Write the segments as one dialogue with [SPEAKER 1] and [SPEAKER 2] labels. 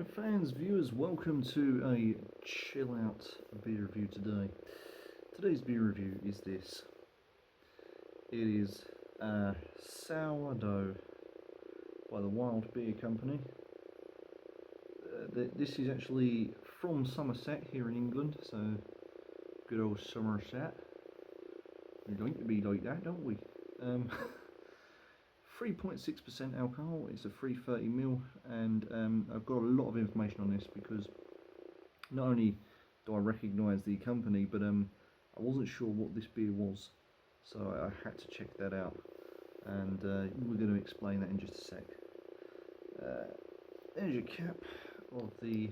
[SPEAKER 1] Fans, viewers, welcome to a chill out beer review today. Today's beer review is this. It is Sourdough by the Wild Beer Company. This is actually from Somerset here in England, so good old Somerset. We like to be like that, don't we? 3.6% alcohol, it's a 330ml, and I've got a lot of information on this because not only do I recognise the company, but I wasn't sure what this beer was, so I had to check that out, and we're going to explain that in just a sec. There's your cap of the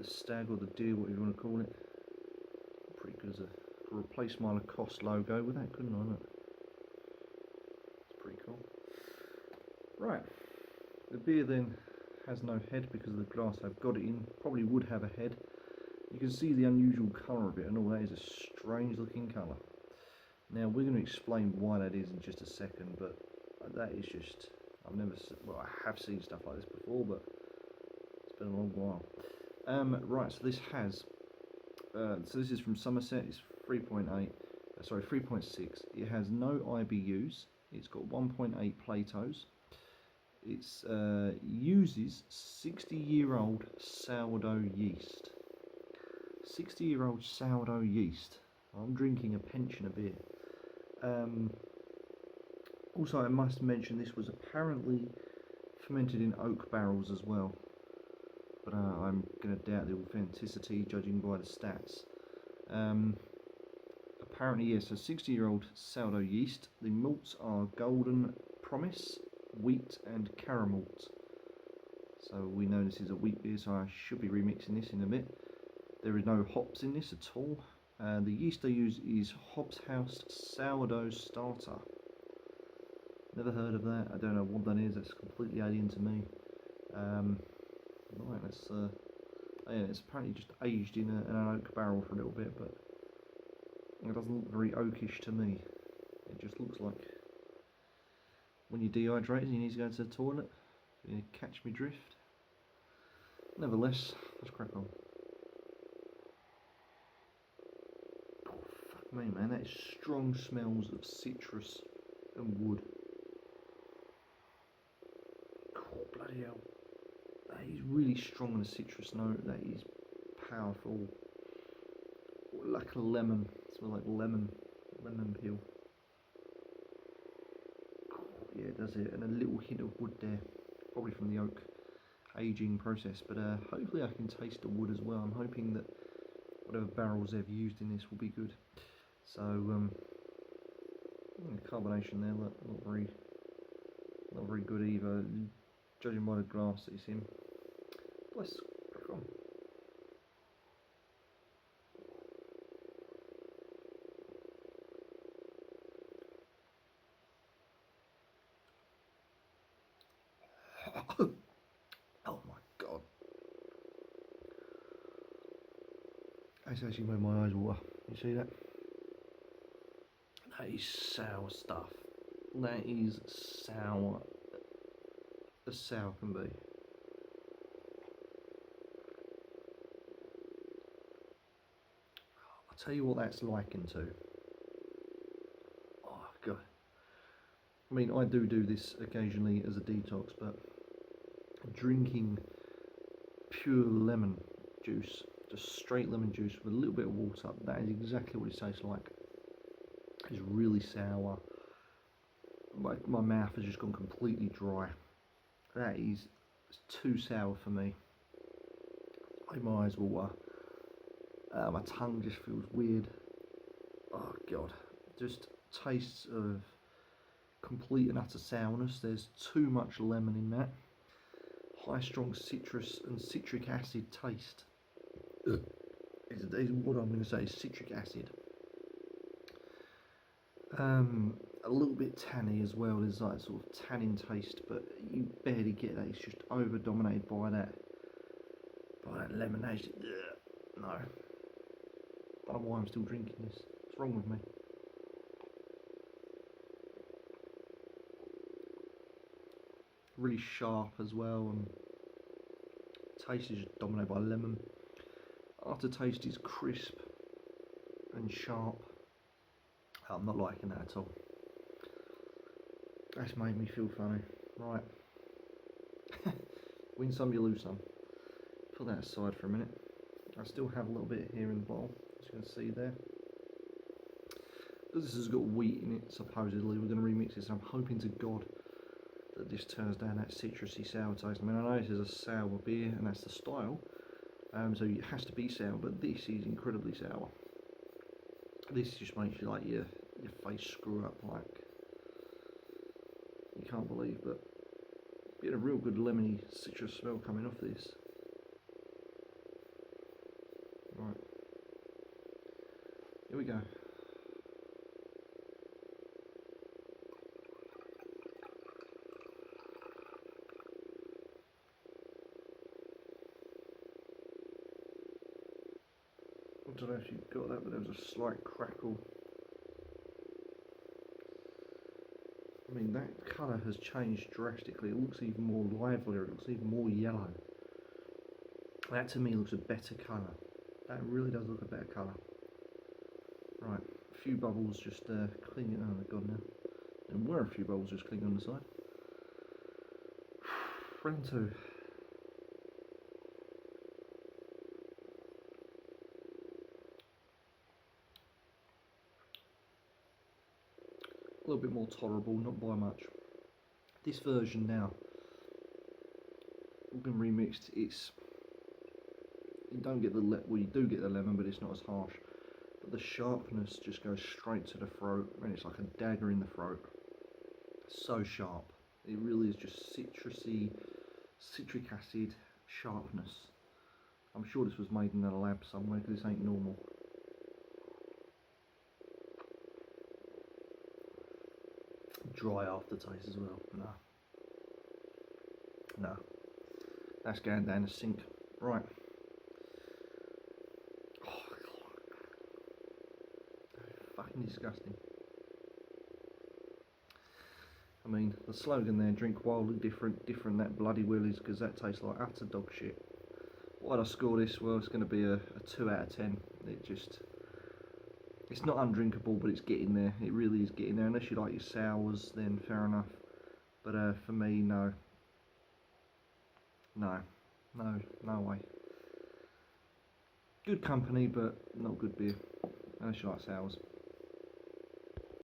[SPEAKER 1] stag or the deer, whatever you want to call it. Pretty good as a replace my Lacoste logo with that, couldn't I? Look. Pretty cool. Right, the beer then has no head because of the glass I've got it in. Probably would have a head. You can see the unusual colour of it, and all that is a strange looking colour. Now we're going to explain why that is in just a second, but that is just, I've never, well, I have seen stuff like this before, but it's been a long while. Right, so this has, so this is from Somerset. It's 3.6. It has no IBUs. It's got 1.8 Platos. It uses 60-year-old sourdough yeast. 60-year-old sourdough yeast. I'm drinking a pensioner beer. Also, I must mention this was apparently fermented in oak barrels as well, but I'm going to doubt the authenticity judging by the stats. Apparently, yes, so 60-year-old sourdough yeast. The malts are Golden Promise, wheat and caramel. So we know this is a wheat beer, so I should be remixing this in a bit. There is no hops in this at all. The yeast I use is Hobbs House Sourdough Starter. Never heard of that. I don't know what that is. That's completely alien to me. Right, let's. Yeah, it's apparently just aged in an oak barrel for a little bit, but it doesn't look very oakish to me. It just looks like when you're dehydrated and you need to go to the toilet. You catch me drift. Nevertheless, let's crack on. Oh, fuck me, man. That is strong smells of citrus and wood. Oh, bloody hell. That is really strong on a citrus note. That is powerful. Like a lemon. It smells like lemon peel. Yeah, it does it, and a little hint of wood there, probably from the oak aging process, but hopefully I can taste the wood as well. I'm hoping that whatever barrels they've used in this will be good. So the carbonation there, look, not very good either, judging by the glass that it's in. Let's crack on. Oh my god. That's actually made my eyes water. You see that? That is sour stuff. That is sour as sour can be. I'll tell you what that's likened to. Oh god. I mean, I do this occasionally as a detox, but drinking pure lemon juice, just straight lemon juice with a little bit of water, that is exactly what it tastes like. It's really sour. My mouth has just gone completely dry. That is too sour for me. My eyes water. My tongue just feels weird. Oh god, just tastes of complete and utter sourness. There's too much lemon in that. High strong citrus and citric acid taste. Is what I'm going to say is citric acid. A little bit tanny as well. There's like sort of tannin taste, but you barely get that. It's just over dominated by that lemonade. No, I don't know why I'm still drinking this. What's wrong with me? Really sharp as well, and Taste is just dominated by lemon. Aftertaste is crisp and sharp. I'm not liking that at all. That's made me feel funny. Right. Win some, you lose some. Put that aside for a minute. I still have a little bit here in the bottle, as you can see there. Because this has got wheat in it, supposedly, we're going to remix it, so I'm hoping to God that this turns down that citrusy sour taste. I mean, I know this is a sour beer, and that's the style, so it has to be sour, but this is incredibly sour. This just makes you like your face screw up, like you can't believe, but get a real good lemony citrus smell coming off this. Right, here we go. I don't know if you got that, but there was a slight crackle. I mean, that colour has changed drastically. It looks even more livelier, it looks even more yellow. That to me looks a better colour. That really does look a better colour. Right, a few bubbles just clinging, oh they're gone now. There were a few bubbles just clinging on the side. Round two. A little bit more tolerable, not by much. This version now, been remixed. You don't get the well, you do get the lemon, but it's not as harsh. But the sharpness just goes straight to the throat, and it's like a dagger in the throat. So sharp. It really is just citrusy, citric acid sharpness. I'm sure this was made in a lab somewhere because this ain't normal. Dry aftertaste as well. No, that's going down the sink. Right. Oh, fucking disgusting. I mean, the slogan there, drink wildly different that bloody Willys, because that tastes like utter dog shit. Why'd I score this? Well, it's going to be a 2 out of 10. It's not undrinkable, but it's getting there. It really is getting there. Unless you like your sours, then fair enough. But for me, no. No way. Good company, but not good beer. Unless you like sours.